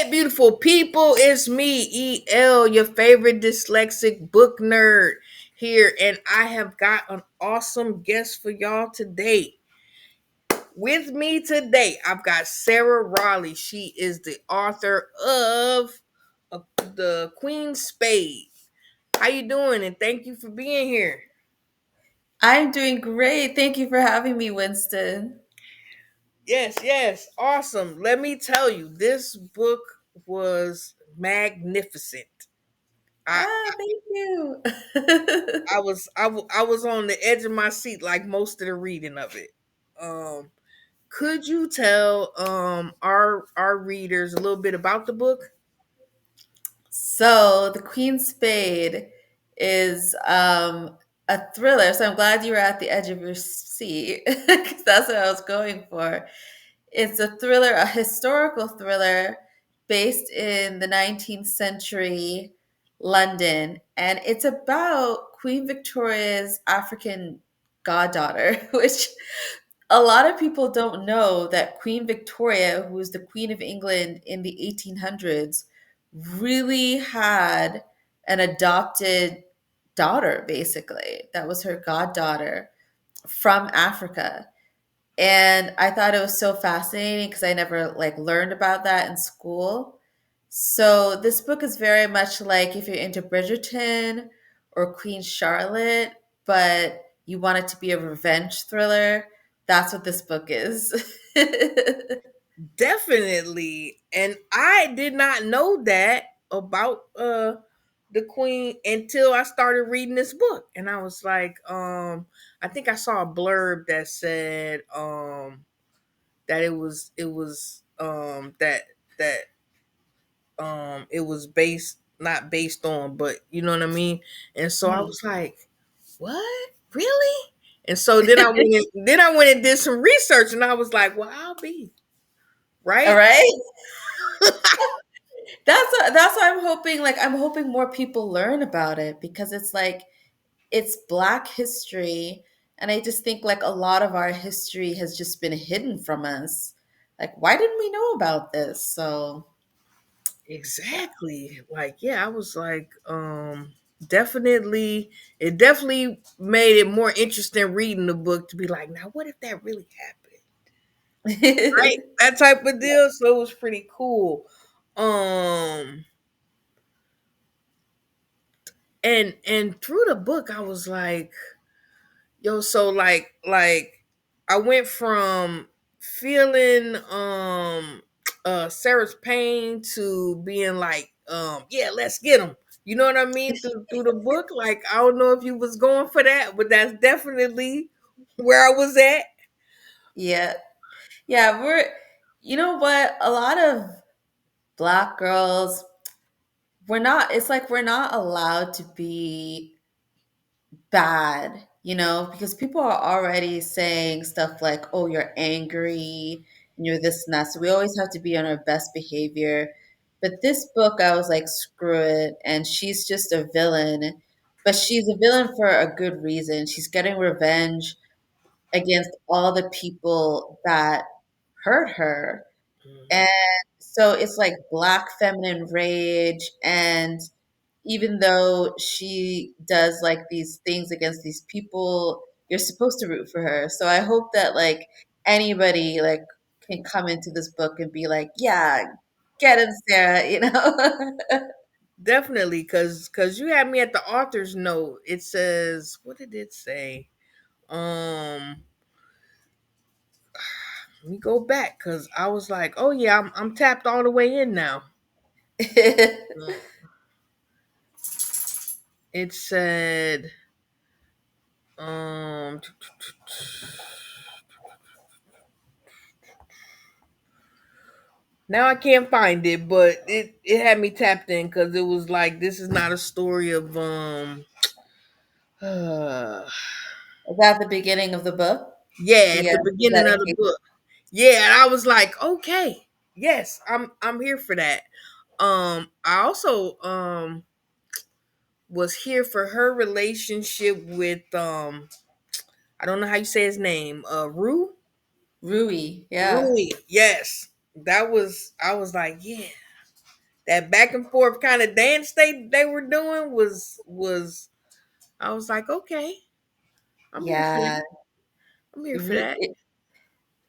beautiful people. It's me, EL, your favorite dyslexic book nerd here, and I have got an awesome guest for y'all today. With me today, I've got Sarah Raughley. She is the author of The Queen Spade. How you doing? And thank you for being here. I'm doing great. Thank you for having me, Winston. Yes, yes, awesome. Let me tell you, this book was magnificent. I Thank you. I was on the edge of my seat like most of the reading of it. Um, could you tell our readers a little bit about the book? So, The Queen Spade is a thriller. So, I'm glad you were at the edge of your seat because that's what I was going for. It's a thriller, a historical thriller based in the 19th century London. And it's about Queen Victoria's African goddaughter, which a lot of people don't know that Queen Victoria, who was the Queen of England in the 1800s, really had an adopted daughter, basically. That was her goddaughter from Africa. And I thought it was so fascinating because I never learned about that in school. So this book is very much like if you're into Bridgerton or Queen Charlotte, but you want it to be a revenge thriller, that's what this book is. Definitely. And I did not know that about the queen until I started reading this book. And I was like, I think I saw a blurb that said that that it was based not based on, but you know what I mean? And so I Mm. was like, what? Really? And so then I went and did some research and I was like, well, I'll be All right. right. That's why I'm hoping more people learn about it because it's like it's Black history, and I just think like a lot of our history has just been hidden from us. Like, why didn't we know about this? So, yeah. Exactly. Like, yeah, I was like, definitely it definitely made it more interesting reading the book to be like, now what if that really happened? Right? That type of deal. So it was pretty cool. Um and through the book I was like, yo, so like I went from feeling Sarah's pain to being like, yeah, let's get him. You know what I mean? Through the book. Like, I don't know if you was going for that, but that's definitely where I was at. Yeah. Yeah, you know what? A lot of Black girls, it's like we're not allowed to be bad, because people are already saying stuff like, oh, you're angry and you're this and that. So we always have to be on our best behavior. But this book, I was like, screw it. And she's just a villain, but she's a villain for a good reason. She's getting revenge against all the people that hurt her. And so it's like Black feminine rage. And even though she does like these things against these people, you're supposed to root for her. So I hope that like anybody like can come into this book and be like, yeah, get him, Sarah, you know? Definitely, cause you had me at the author's note. It says, what did it say? Um, Let me go back because I was like, oh yeah, I'm tapped all the way in now. It said, um, now I can't find it, but it had me tapped in because it was like this is not a story of uh, Is that the beginning of the book? yeah, at The the is that beginning of in the case? book. Yeah, and I was like, okay, yes, I'm here for that. I also was here for her relationship with I don't know how you say his name, Rui, yeah. Rui. Yes, that was. I was like, yeah. that back and forth kind of dance they were doing was I was like, okay, I'm here for that. Yeah. I'm here for Re- that.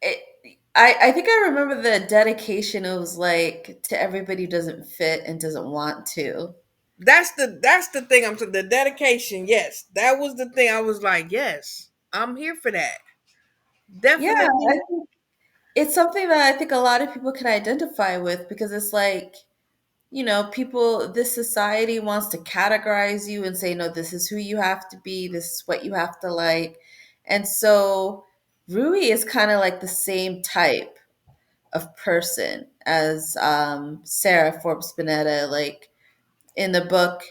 It, I think I remember the dedication. It was like to everybody who doesn't fit and doesn't want to. That's the thing. I'm saying the dedication. Yes, that was the thing. I was like, yes, I'm here for that. Yeah, I Definitely. think it's something that I think a lot of people can identify with because it's like, people, this society wants to categorize you and say, no, this is who you have to be, this is what you have to like. And so Rui is kind of like the same type of person as Sarah Forbes Bonetta. Like in the book,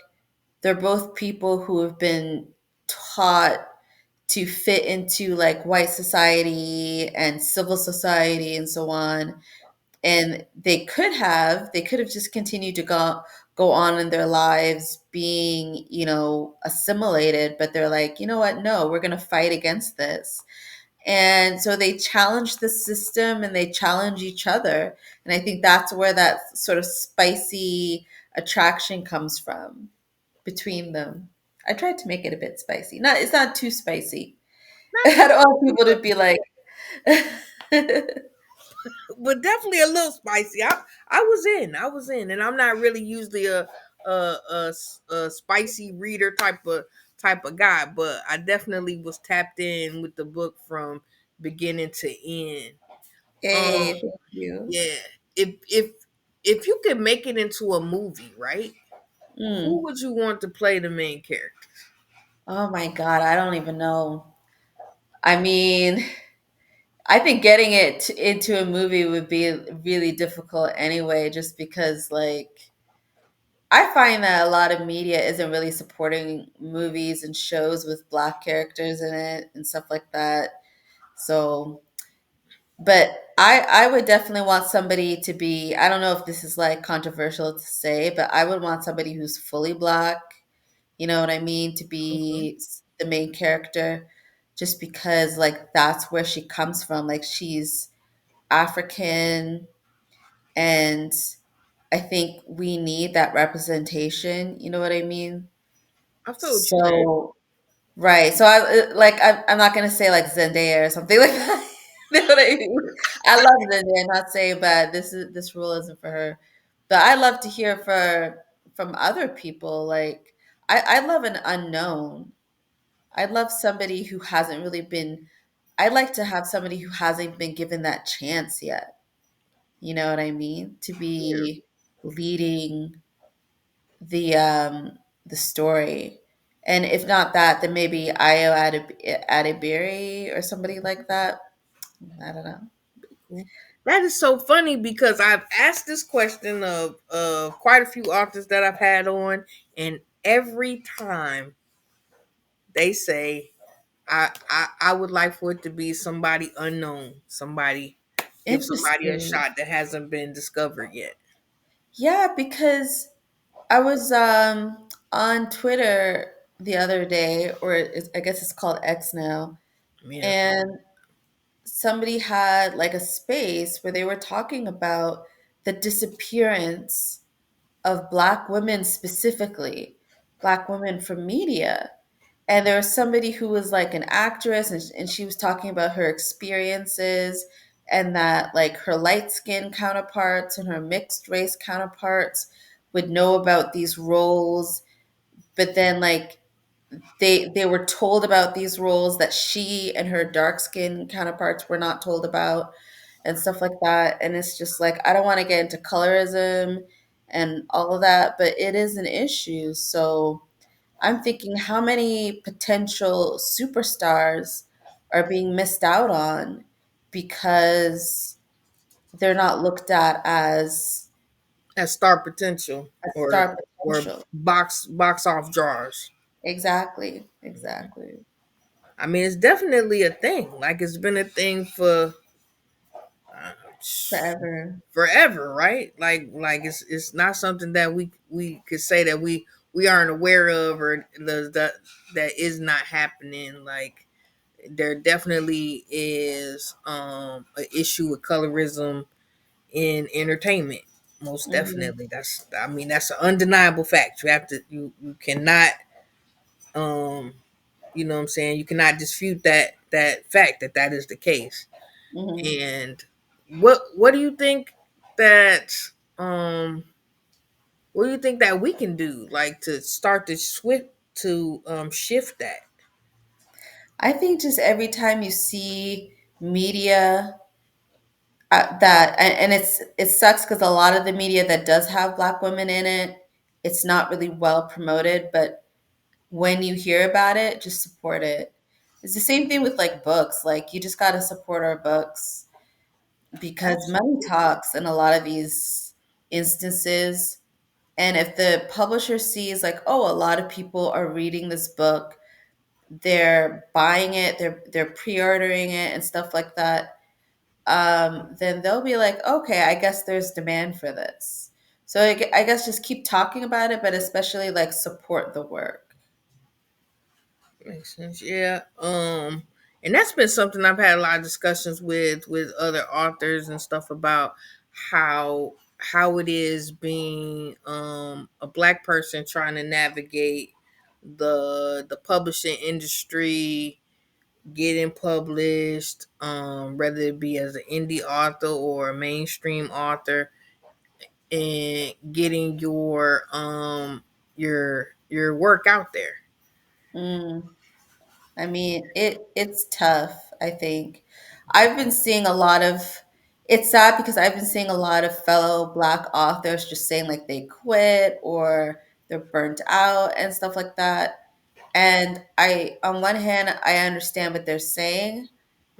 they're both people who have been taught to fit into like white society and civil society and so on, and they could have just continued to go on in their lives being assimilated, but they're like, you know what, no, we're going to fight against this. And so they challenge the system and they challenge each other, and I think that's where that sort of spicy attraction comes from between them. I tried to make it a bit spicy. Not It's not too spicy. Not I too don't want people to much, be like but definitely a little spicy. I was in. I was in, and I'm not really usually a spicy reader type of guy, but I definitely was tapped in with the book from beginning to end. hey, Um, thank you. yeah. If you could make it into a movie, right? Who Mm. would you want to play the main character? Oh my God, I don't even know. I mean, I think getting it into a movie would be really difficult anyway, just because, like, I find that a lot of media isn't really supporting movies and shows with Black characters in it and stuff like that. So, but I would definitely want somebody to be, I don't know if this is like controversial to say, but I would want somebody who's fully Black, you know what I mean, to Mhm. be the main character, just because like that's where she comes from. Like she's African, and I think we need that representation, you know what I mean? I feel what you're saying. So, right. So I'm not gonna say like Zendaya or something like that. You know what I mean? I love Zendaya. I'm not saying bad. This rule isn't for her, but I love to hear from other people. Like I love an unknown. I'd love somebody who hasn't really been. I'd like to have somebody who hasn't been given that chance yet. You know what I mean? To Yeah. be leading the story. And if not that, then maybe Ayo Adibiri or somebody like that. I don't know. That is so funny because I've asked this question of quite a few authors that I've had on, and every time they say, I would like for it to be somebody unknown, somebody give somebody a Interesting. shot that hasn't been discovered yet. Yeah, because I was on Twitter the other day, or I guess it's called X now, Yeah, and somebody had like a space where they were talking about the disappearance of Black women, specifically Black women from media. And there was somebody who was like an actress, and she was talking about her experiences, and that like her light skinned counterparts and her mixed race counterparts would know about these roles, but then like they were told about these roles that she and her dark skinned counterparts were not told about, and stuff like that. And it's just like, I don't want to get into colorism and all of that, but it is an issue. So I'm thinking, how many potential superstars are being missed out on because they're not looked at as as star potential a or star or potential. box off drawers. Exactly, exactly. I mean, it's definitely a thing. Like it's been a thing for uh, Forever. forever, right? Like it's not something that we could say that we aren't aware of or that is not happening. Like there definitely is an issue with colorism in entertainment. Most Hmm. definitely. That's, I mean, that's an undeniable fact. You have to, you cannot, um you know what I'm saying, you cannot dispute that fact, that that is the case. Hmm. And what do you think that, um what do you think that we can do, like, to start to shift that? I think just every time you see media that, and it sucks because a lot of the media that does have Black women in it, it's not really well promoted. But when you hear about it, just support it. It's the same thing with like books. Like you just got to support our books because money Absolutely. talks in a lot of these instances. And if the publisher sees like, oh, a lot of people are reading this book, they're buying it, they're pre-ordering it and stuff like that, then they'll be like, okay, I guess there's demand for this. So I guess just keep talking about it, but especially like support the work. Makes sense. Yeah. And that's been something I've had a lot of discussions with other authors and stuff about, how it is being a black person trying to navigate the publishing industry, getting published, whether it be as an indie author or a mainstream author, and getting your work out there. Mm. I mean, it's tough, I think. I've been seeing a lot of it's sad because I've been seeing a lot of fellow Black authors just saying like they quit or they're burnt out and stuff like that. And on one hand, I understand what they're saying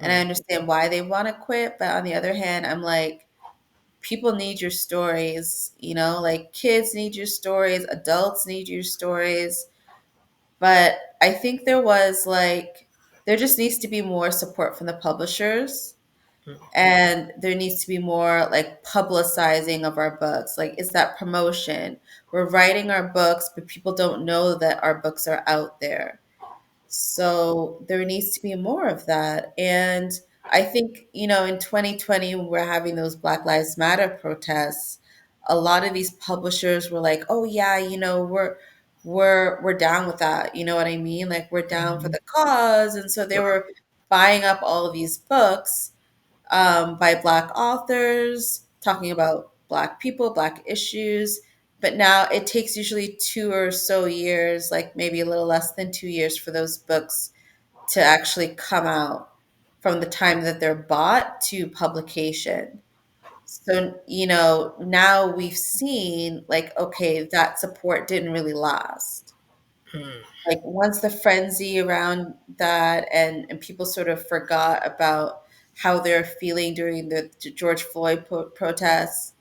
and I Mm, understand why they want to quit. But on the other hand, I'm like, people need your stories, like kids need your stories, adults need your stories. But I think there just needs to be more support from the publishers mm, and there needs to be more like publicizing of our books. Like, it's that promotion. We're writing our books, but people don't know that our books are out there. So there needs to be more of that. And I think, in 2020, when we're having those Black Lives Matter protests, a lot of these publishers were like, oh yeah, we're down with that. You know what I mean? Like we're down for mm. the cause. And so they were buying up all of these books by Black authors, talking about Black people, Black issues. But now it takes usually 2 or so years, like maybe a little less than 2 years, for those books to actually come out from the time that they're bought to publication. So, now we've seen like, okay, that support didn't really last. Mm, Like once the frenzy around that and people sort of forgot about how they're feeling during the George Floyd protests,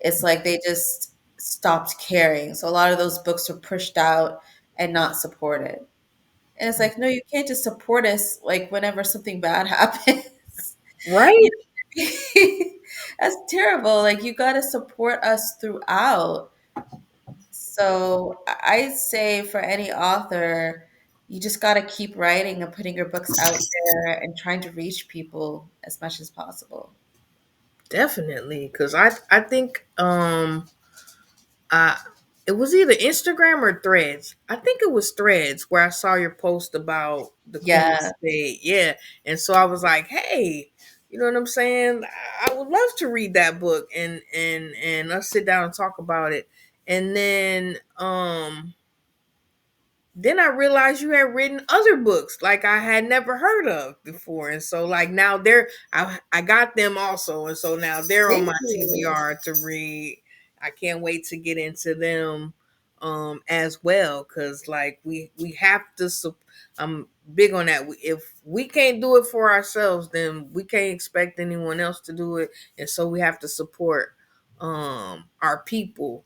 it's like they just stopped caring. So a lot of those books were pushed out and not supported. And it's mm. like, no, you can't just support us like whenever something bad happens. Right? You know? That's terrible. Like you got to support us throughout. So I say for any author, you just got to keep writing and putting your books out there and trying to reach people as much as possible. Definitely. Cause I think uh it was either Instagram or Threads. I think it was Threads where I saw your post about the Queen of Yeah. Spade. Yeah. And so I was like, hey, you know what I'm saying? I would love to read that book, and us sit down and talk about it. And then I realized you had written other books like I had never heard of before. And so like now I got them also. And so now they're on Thank my you. TBR to read. I can't wait to get into them as well, cuz like we have to I'm big on that. If we can't do it for ourselves, then we can't expect anyone else to do it. And so we have to support our people,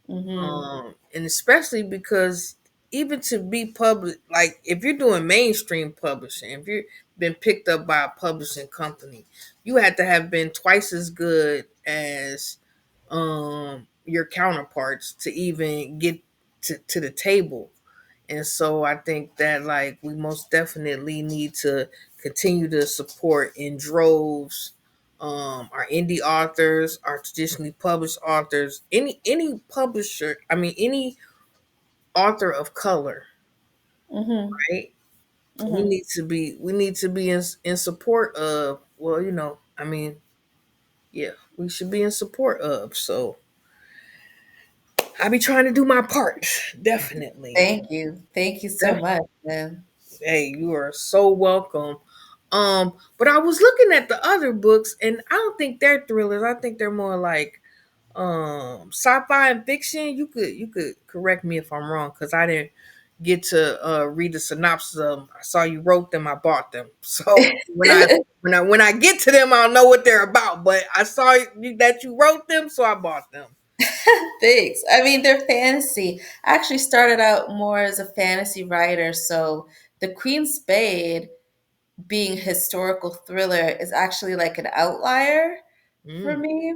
Hmm. and especially because even to be public, like if you're doing mainstream publishing, if you've been picked up by a publishing company, you had to have been twice as good as your counterparts to even get to the table. And so I think that like we most definitely need to continue to support in droves our indie authors, our traditionally published authors, any publisher, I mean any author of color, Mhm. right? Mhm. We need to be in support of, well, you know, I mean, yeah, we should be in support of. So I be trying to do my part, definitely. Thank you. Thank you so Def- much, man. Hey, you are so welcome. But I was looking at the other books, and I don't think they're thrillers. I think they're more like sci-fi and fiction. You could correct me if I'm wrong, because I didn't get to read the synopsis of them. I saw you wrote them, I bought them. So when I get to them, I'll know what they're about. But I saw that you wrote them, so I bought them. Thanks. I mean, they're fantasy. I actually started out more as a fantasy writer, so the Queen Spade being historical thriller is actually like an outlier for Mm, me.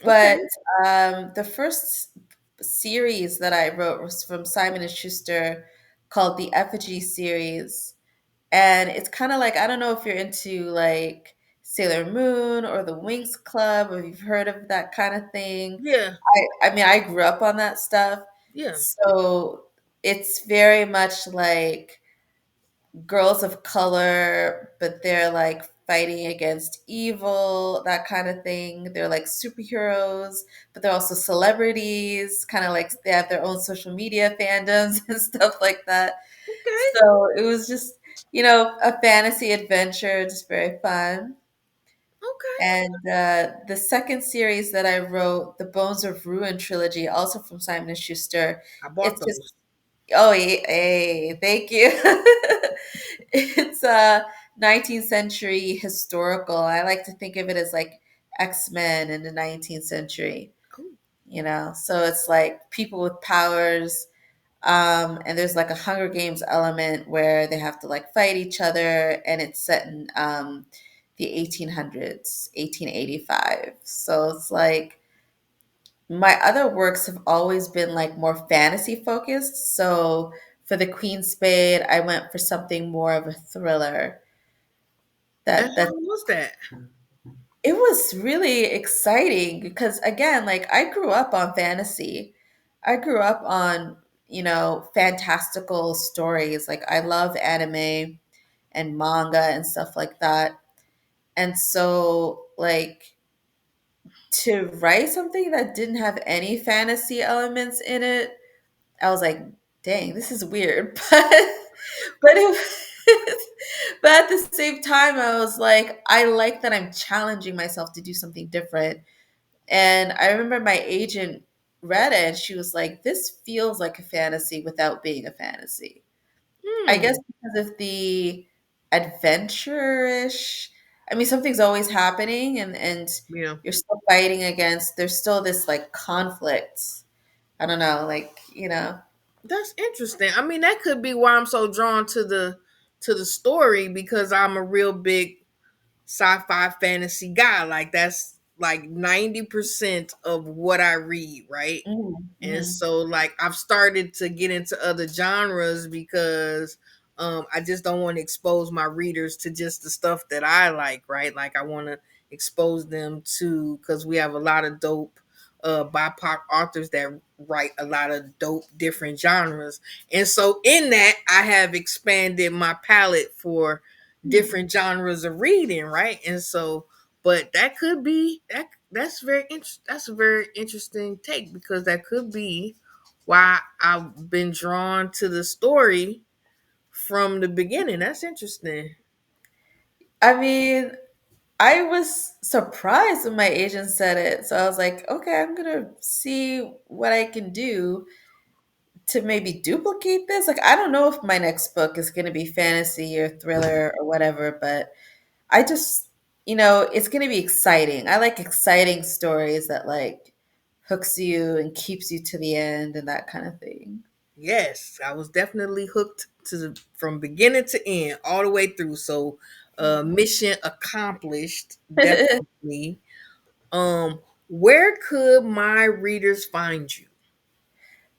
But okay. the first series that I wrote was from Simon and Schuster called the Effigy series. And it's kind of like, I don't know if you're into like Sailor Moon or the Winx Club, or if you've heard of that kind of thing. Yeah. I mean, I grew up on that stuff. Yeah. So it's very much like girls of color, but they're like fighting against evil, that kind of thing. They're like superheroes, but they're also celebrities, kind of like they have their own social media fandoms and stuff like that. Okay. So it was just, a fantasy adventure, just very fun. Okay. And the second series that I wrote, the Bones of Ruin trilogy, also from Simon and Schuster, I bought it's just, those. oh, hey, thank you. It's a 19th century historical. I like to think of it as like X-Men in the 19th century, Oh, So it's like people with powers, and there's like a Hunger Games element where they have to like fight each other, and it's set in the 1800s, 1885. So it's like my other works have always been like more fantasy focused. So for the Queen Spade, I went for something more of a thriller. and That how was that? It was really exciting because again, like I grew up on fantasy. I grew up on, fantastical stories. Like I love anime and manga and stuff like that. And so like to write something that didn't have any fantasy elements in it, I was like, dang, this is weird. But but at the same time I was like, I like that I'm challenging myself to do something different. And I remember my agent read it and she was like, this feels like a fantasy without being a fantasy. I guess Hmm. because of the adventure-ish. I mean, something's always happening and Yeah. you're still fighting against, there's still this like conflict. I don't know, That's interesting. I mean, that could be why I'm so drawn to the story, because I'm a real big sci-fi fantasy guy. Like that's like 90% of what I read, right? Mhm, And mhm, so like I've started to get into other genres because I just don't want to expose my readers to just the stuff that I like, right? Like I want to expose them to, because we have a lot of dope BIPOC authors that write a lot of dope different genres. And so in that I have expanded my palette for mhm. different genres of reading, right? And so but that could be that's a very interesting take, because that could be why I've been drawn to the story from the beginning. That's interesting. I mean, I was surprised when my agent said it. So I was like, okay, I'm gonna see what I can do to maybe duplicate this. Like, I don't know if my next book is gonna be fantasy or thriller or whatever, but I just, it's gonna be exciting. I like exciting stories that like hooks you and keeps you to the end and that kind of thing. Yes, I was definitely hooked to from beginning to end, all the way through. So mission accomplished, definitely. Where could my readers find you?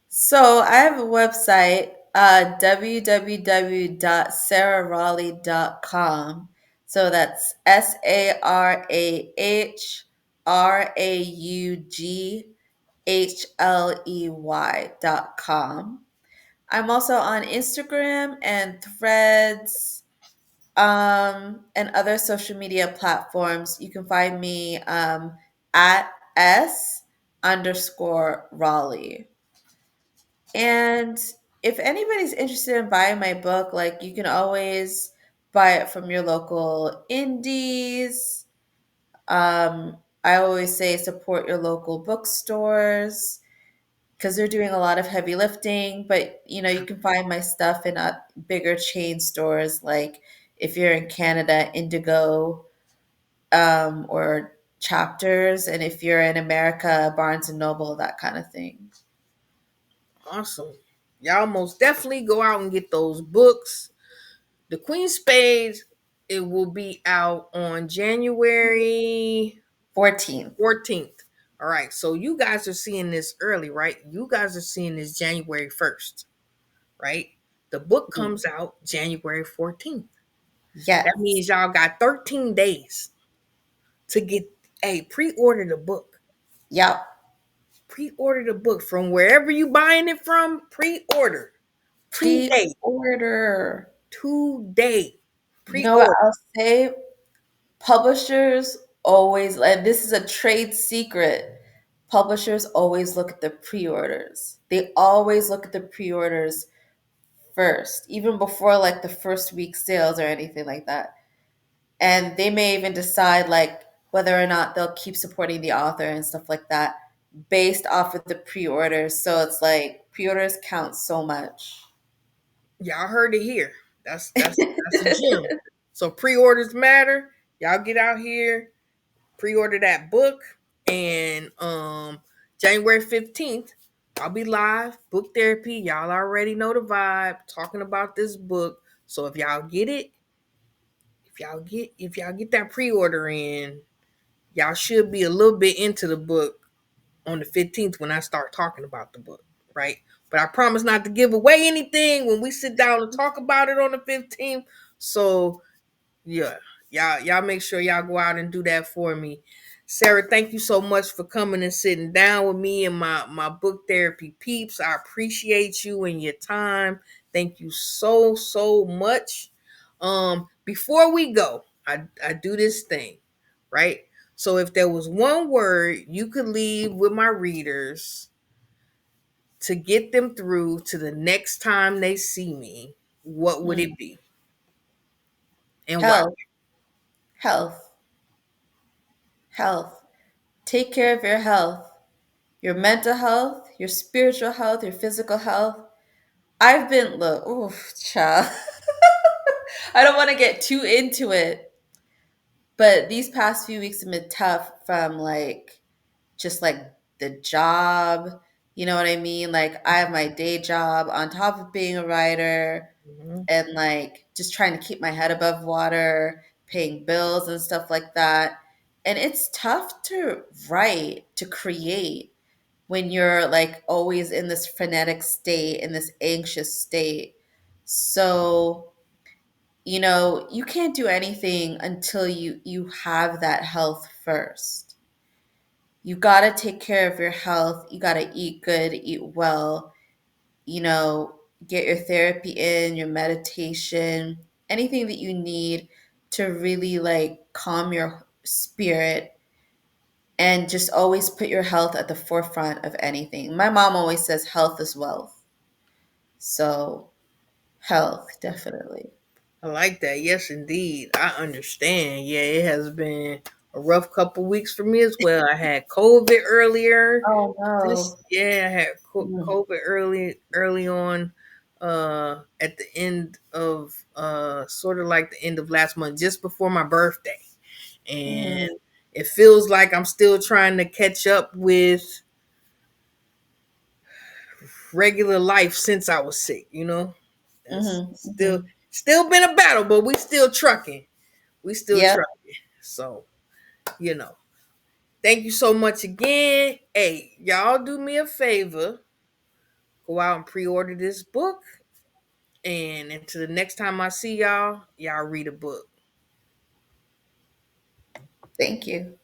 So I have a website, www.sarahrawley.com. So that's SARAHRAUGHLEY.com. I'm also on Instagram and Threads, and other social media platforms. You can find me at S underscore Raleigh. And if anybody's interested in buying my book, like you can always buy it from your local indies. I always say support your local bookstores because they're doing a lot of heavy lifting. But you can find my stuff in bigger chain stores, like if you're in Canada, Indigo, or Chapters, and if you're in America, Barnes and Noble, that kind of thing. Awesome. Y'all most definitely go out and get those books. The Queen Spades, it will be out on January 14th. 14th. All right. So you guys are seeing this early, right? You guys are seeing this January 1st, right? The book comes out January 14th. That Yes. means y'all got 13 days to get a pre-order the book. Yep. Pre-order the book from wherever you buying it from. Pre-order today. Pre-order. Today. You know what Pre-order. I'll say? Publishers always, and this is a trade secret, publishers always look at the pre-orders. They always look at the pre-orders first, even before like the first week sales or anything like that. And they may even decide like whether or not they'll keep supporting the author and stuff like that based off of the pre-orders. So it's like pre-orders count so much. Y'all heard it here. That's a gem. So pre-orders matter. Y'all get out here, pre-order that book, and January 15th, I'll be live, book therapy. Y'all already know the vibe, talking about this book. So if y'all get it, if y'all get that pre-order in, y'all should be a little bit into the book on the 15th when I start talking about the book, right? But I promise not to give away anything when we sit down and talk about it on the 15th. So yeah, y'all make sure y'all go out and do that for me. Sarah, thank you so much for coming and sitting down with me and my book therapy peeps. I appreciate you and your time. Thank you so much. Before we go, I do this thing, right? So if there was one word you could leave with my readers to get them through to the next time they see me, what would Hmm. it be and why? Health, health, health. Take care of your health, your mental health, your spiritual health, your physical health. I've been, look, oof, child. I don't want to get too into it, but these past few weeks have been tough from like just like the job. You know what I mean? Like I have my day job on top of being a writer Mhm. and like just trying to keep my head above water, paying bills and stuff like that. And it's tough to write, to create when you're like always in this frenetic state, in this anxious state. So, you can't do anything until you have that health first. You got to take care of your health. You got to eat good, eat well, you know, get your therapy in, your meditation, anything that you need to really like calm your spirit, and just always put your health at the forefront of anything. My mom always says health is wealth. So, health, definitely. I like that. Yes, indeed. I understand. Yeah, it has been a rough couple weeks for me as well. I had COVID earlier. Oh This no. yeah, I had Mm, COVID early on at the end of sort of like the end of last month just before my birthday. And mm, it feels like I'm still trying to catch up with regular life since I was sick, you know? It's mhm, still mhm. still been a battle, but we still trucking. We still Yep. trucking. So, you know. Thank you so much again. Hey, y'all do me a favor. Go out and pre-order this book. And until the next time I see y'all, y'all read a book. Thank you.